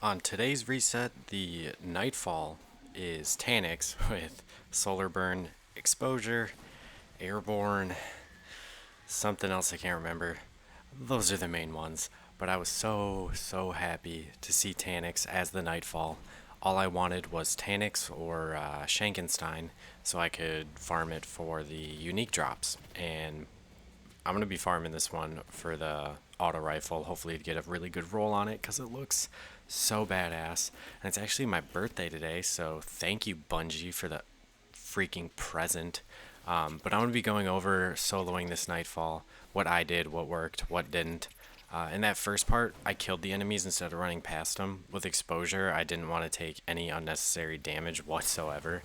On today's reset, the Nightfall is Taniks with Solar Burn, Exposure, Airborne, something else I can't remember. Those are the main ones. But I was so happy to see Taniks as the Nightfall. All I wanted was Taniks or Shankenstein so I could farm it for the unique drops. And I'm going to be farming this one for the auto rifle, hopefully to get a really good roll on it because it looks so badass. And it's actually my birthday today, so thank you, Bungie, for the freaking present. But I'm going to be going over soloing this Nightfall, what I did, what worked, what didn't. In that first part, I killed the enemies instead of running past them. With exposure, I didn't want to take any unnecessary damage whatsoever.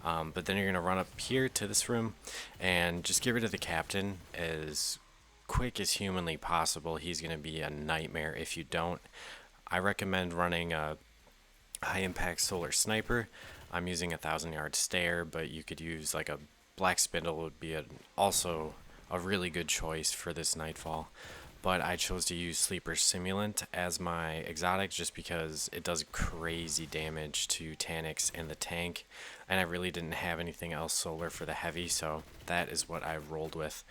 But then you're going to run up here to this room and just get rid of the captain as quick as humanly possible. He's going to be a nightmare if you don't. I recommend running a high impact solar sniper. I'm using 1,000 yard stare, but you could use like a black spindle would be also a really good choice for this nightfall. But I chose to use Sleeper Simulant as my exotic just because it does crazy damage to Taniks and the tank, and I really didn't have anything else solar for the heavy, so that is what I rolled with.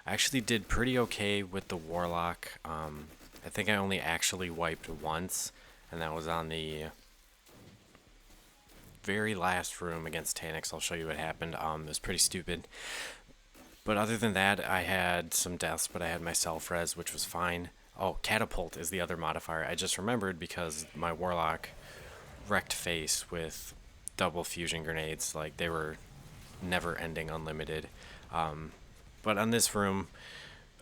I actually did pretty okay with the Warlock. I think I only actually wiped once, and that was on the very last room against Taniks. I'll show you what happened. It was pretty stupid. But other than that, I had some deaths, but I had my self-res, which was fine. Oh, Catapult is the other modifier. I just remembered because my Warlock wrecked face with double fusion grenades. Like, they were never-ending unlimited. But on this room,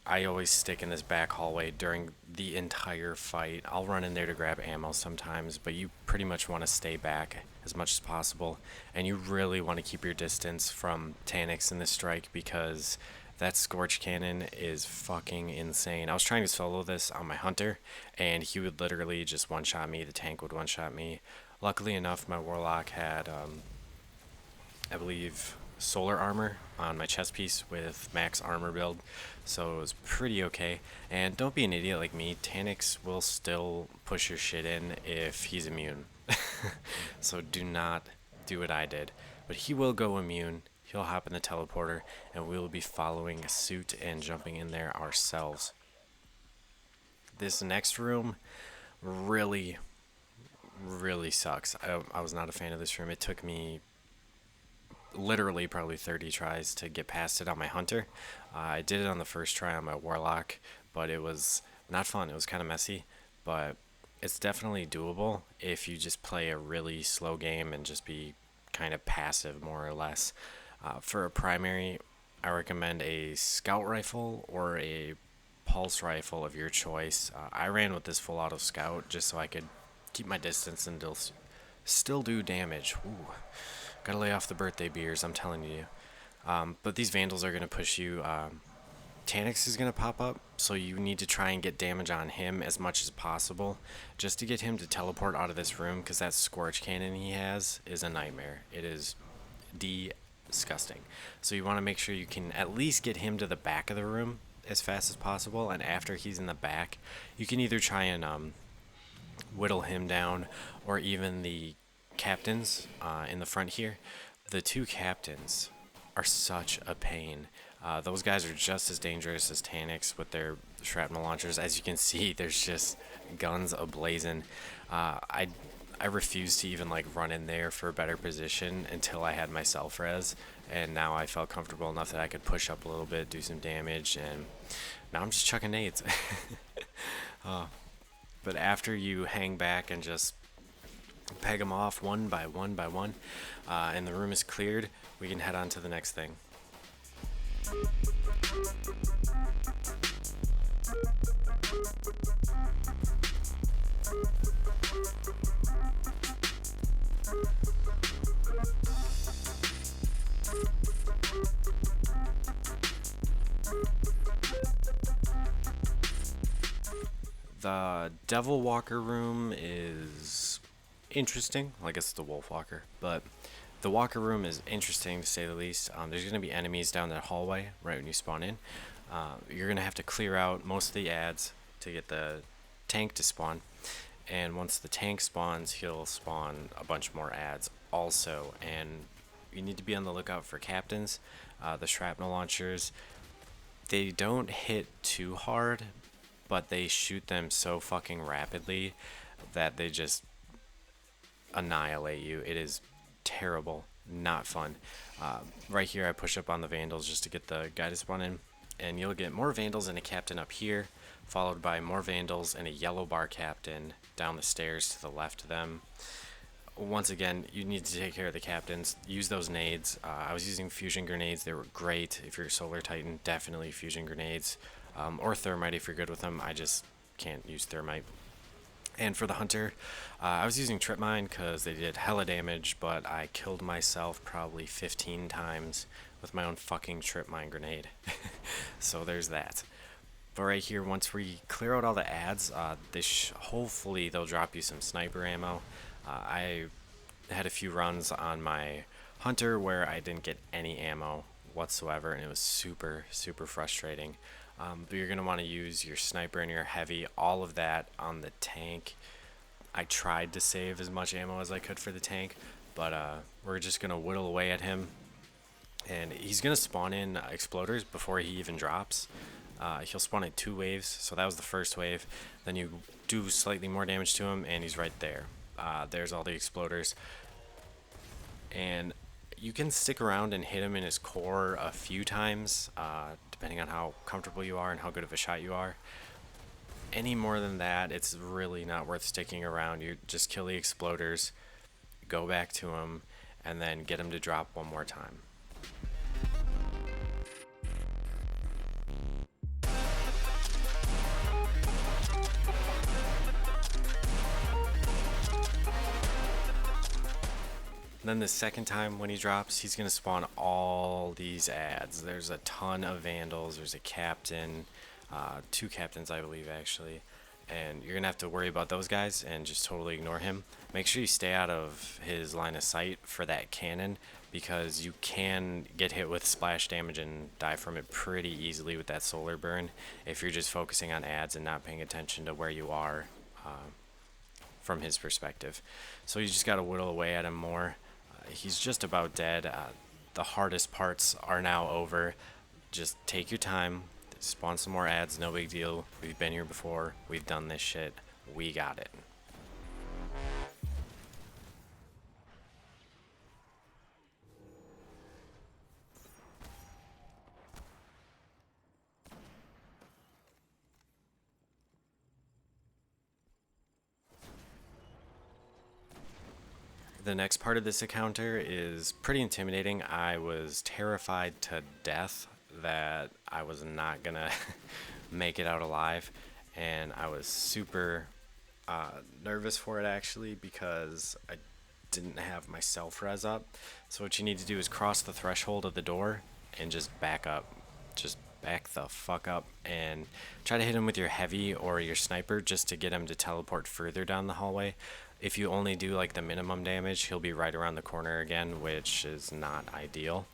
I always stick in this back hallway during the entire fight. I'll run in there to grab ammo sometimes, but you pretty much want to stay back as much as possible. And you really want to keep your distance from Taniks in this strike because that Scorch Cannon is fucking insane. I was trying to solo this on my Hunter, and he would literally just one-shot me. The tank would one-shot me. Luckily enough, my Warlock had, I believe, solar armor on my chest piece with max armor build, so it was pretty okay. And don't be an idiot like me, Taniks will still push your shit in if he's immune. So do not do what I did, but he will go immune. He'll hop in the teleporter and we'll be following suit and jumping in there ourselves. This next room really sucks. I was not a fan of this room. It took me literally probably 30 tries to get past it on my Hunter. I did it on the first try on my Warlock, but it was not fun. It was kind of messy, but it's definitely doable if you just play a really slow game and just be kind of passive more or less. For a primary, I recommend a scout rifle or a pulse rifle of your choice. I ran with this full auto scout just so I could keep my distance and still do damage. Ooh. Gotta lay off the birthday beers, I'm telling you. But these Vandals are gonna push you. Taniks is gonna pop up, so you need to try and get damage on him as much as possible, just to get him to teleport out of this room, because that Scorch Cannon he has is a nightmare. It is disgusting. So you want to make sure you can at least get him to the back of the room as fast as possible, and after he's in the back, you can either try and whittle him down, or even the captains in the front here. The two captains are such a pain. Those guys are just as dangerous as Taniks with their shrapnel launchers. As you can see, there's just guns ablazing. I refused to even like run in there for a better position until I had my self-res, and now I felt comfortable enough that I could push up a little bit, do some damage, and now I'm just chucking nades. But after you hang back and just peg them off one by one, and the room is cleared, we can head on to the next thing. The Devil Walker room is interesting. Well, I guess it's the Wolf Walker, but the Walker room is interesting to say the least. There's going to be enemies down that hallway right when you spawn in. You're going to have to clear out most of the ads to get the tank to spawn. And once the tank spawns, he'll spawn a bunch more ads also. And you need to be on the lookout for captains. The shrapnel launchers, they don't hit too hard, but they shoot them so fucking rapidly that they just annihilate you. It is terrible, not fun. Right here I push up on the Vandals just to get the guy to spawn in, and you'll get more Vandals and a captain up here, followed by more Vandals and a yellow bar captain down the stairs to the left of them. Once again, you need to take care of the captains. Use those nades. I was using fusion grenades. They were great. If you're a Solar Titan, definitely fusion grenades. Or thermite if you're good with them. I just can't use thermite. And for the hunter, I was using trip mine because they did hella damage, but I killed myself probably 15 times with my own fucking trip mine grenade. So there's that. But right here, once we clear out all the ads, hopefully they'll drop you some sniper ammo. I had a few runs on my hunter where I didn't get any ammo whatsoever, and it was super, super frustrating. But you're going to want to use your sniper and your heavy, all of that on the tank. I tried to save as much ammo as I could for the tank, but we're just going to whittle away at him. And he's going to spawn in exploders before he even drops. He'll spawn in 2 waves, so that was the first wave. Then you do slightly more damage to him, and he's right there. There's all the exploders. And you can stick around and hit him in his core a few times, depending on how comfortable you are and how good of a shot you are. Any more than that, it's really not worth sticking around. You just kill the exploders, go back to him, and then get him to drop one more time. Then the second time when he drops, he's going to spawn all these ads. There's a ton of Vandals. There's a captain, 2 captains, I believe, actually. And you're going to have to worry about those guys and just totally ignore him. Make sure you stay out of his line of sight for that cannon, because you can get hit with splash damage and die from it pretty easily with that solar burn if you're just focusing on ads and not paying attention to where you are from his perspective. So you just got to whittle away at him more. He's just about dead. The hardest parts are now over. Just take your time, spawn some more ads, no big deal. We've been here before, we've done this shit, we got it. The next part of this encounter is pretty intimidating. I was terrified to death that I was not gonna make it out alive, and I was super nervous for it actually, because I didn't have my self-res up. So what you need to do is cross the threshold of the door and just back up. Just back the fuck up and try to hit him with your heavy or your sniper just to get him to teleport further down the hallway. If you only do like the minimum damage, he'll be right around the corner again, which is not ideal.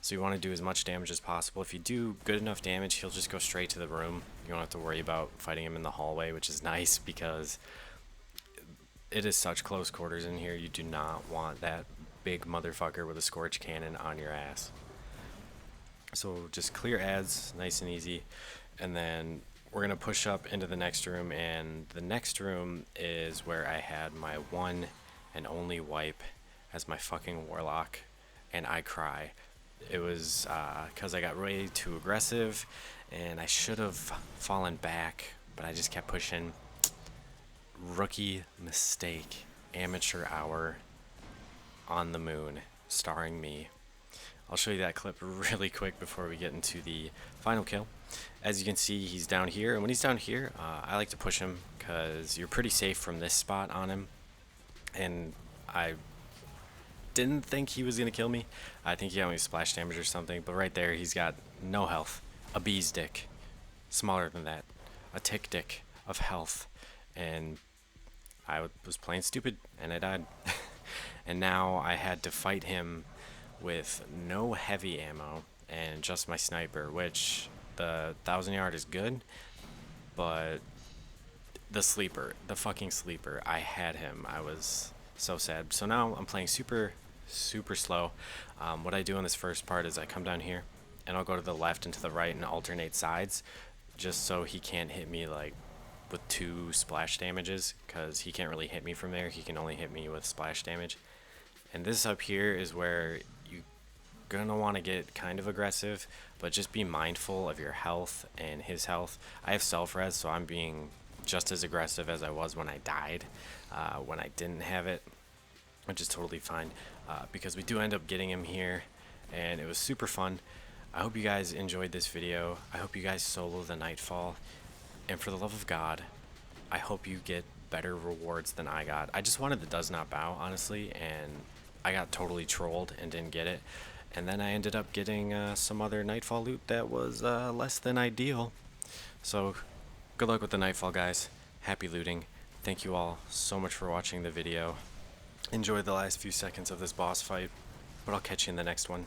So you want to do as much damage as possible. If you do good enough damage, he'll just go straight to the room. You don't have to worry about fighting him in the hallway, which is nice because it is such close quarters in here. You do not want that big motherfucker with a scorch cannon on your ass. So just clear ads, nice and easy, and then we're going to push up into the next room, and the next room is where I had my one and only wipe as my fucking warlock, and I cry. It was because I got way too aggressive, and I should have fallen back, but I just kept pushing. Rookie mistake. Amateur hour on the moon, starring me. I'll show you that clip really quick before we get into the final kill. As you can see, he's down here, and when he's down here, I like to push him because you're pretty safe from this spot on him. And I didn't think he was going to kill me. I think he got me splash damage or something, but right there, he's got no health. A bee's dick. Smaller than that. A tick dick of health. And I was playing stupid, and I died. And now I had to fight him with no heavy ammo and just my sniper, which the 1000 yard is good, but The sleeper, the fucking sleeper. I had him. I was so sad. So now I'm playing super, super slow. What I do in this first part is I come down here and I'll go to the left and to the right and alternate sides just so he can't hit me like with 2 splash damages, because he can't really hit me from there. He can only hit me with splash damage. And this up here is where you're gonna want to get kind of aggressive, but just be mindful of your health and his health. I have self-res, so I'm being just as aggressive as I was when I died, when I didn't have it, which is totally fine, because we do end up getting him here, and it was super fun. I hope you guys enjoyed this video. I hope you guys solo the Nightfall, and for the love of God, I hope you get better rewards than I got. I just wanted the Does Not Bow, honestly, and I got totally trolled and didn't get it. And then I ended up getting some other Nightfall loot that was less than ideal. So, good luck with the Nightfall, guys. Happy looting. Thank you all so much for watching the video. Enjoy the last few seconds of this boss fight, but I'll catch you in the next one.